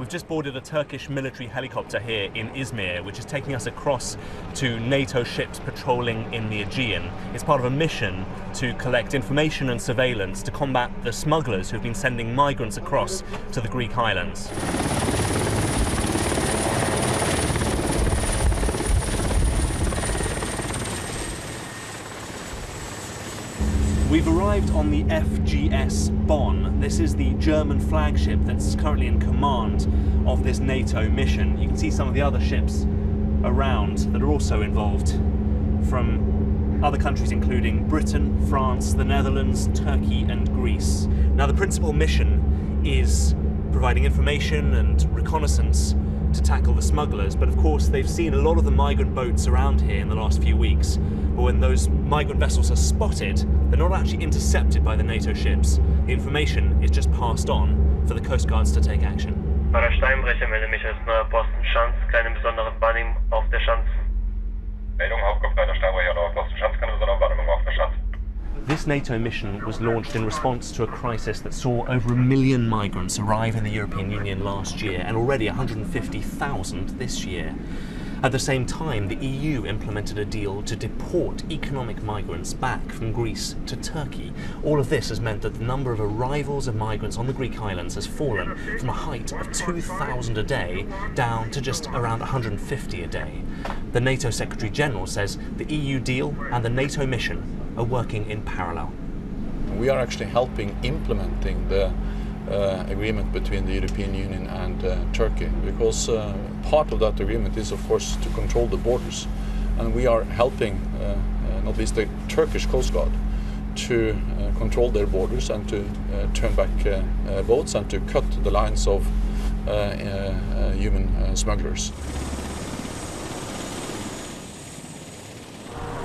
We've just boarded a Turkish military helicopter here in Izmir, which is taking us across to NATO ships patrolling in the Aegean. It's part of a mission to collect information and surveillance to combat the smugglers who've been sending migrants across to the Greek islands. We've arrived on the FGS Bonn. This is the German flagship that's currently in command of this NATO mission. You can see some of the other ships around that are also involved from other countries including Britain, France, the Netherlands, Turkey and Greece. Now the principal mission is providing information and reconnaissance to tackle the smugglers, but of course they've seen a lot of the migrant boats around here in the last few weeks. But when those migrant vessels are spotted, they're not actually intercepted by the NATO ships. The information is just passed on for the Coast Guards to take action. Bei der Steinbrecher melde mich als neuer Posten Schanz, keine besondere Wahrnehmung auf der Schanz. Meldung, Hauptkopf bei der Steinbrecher, neuer Posten Schanz, keine besondere Wahrnehmung auf der Schanz. This NATO mission was launched in response to a crisis that saw over 1 million migrants arrive in the European Union last year and already 150,000 this year. At the same time, the EU implemented a deal to deport economic migrants back from Greece to Turkey. All of this has meant that the number of arrivals of migrants on the Greek islands has fallen from a height of 2,000 a day down to just around 150 a day. The NATO Secretary General says the EU deal and the NATO mission are working in parallel. We are actually helping implementing the agreement between the European Union and Turkey, because part of that agreement is of course to control the borders, and we are helping not least the Turkish Coast Guard to control their borders and to turn back boats and to cut the lines of human smugglers.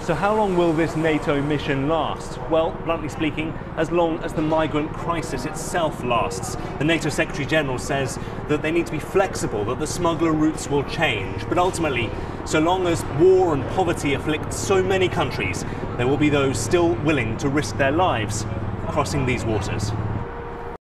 So how long will this NATO mission last? Well, bluntly speaking, as long as the migrant crisis itself lasts. The NATO Secretary General says that they need to be flexible, that the smuggler routes will change. But ultimately, so long as war and poverty afflict so many countries, there will be those still willing to risk their lives crossing these waters.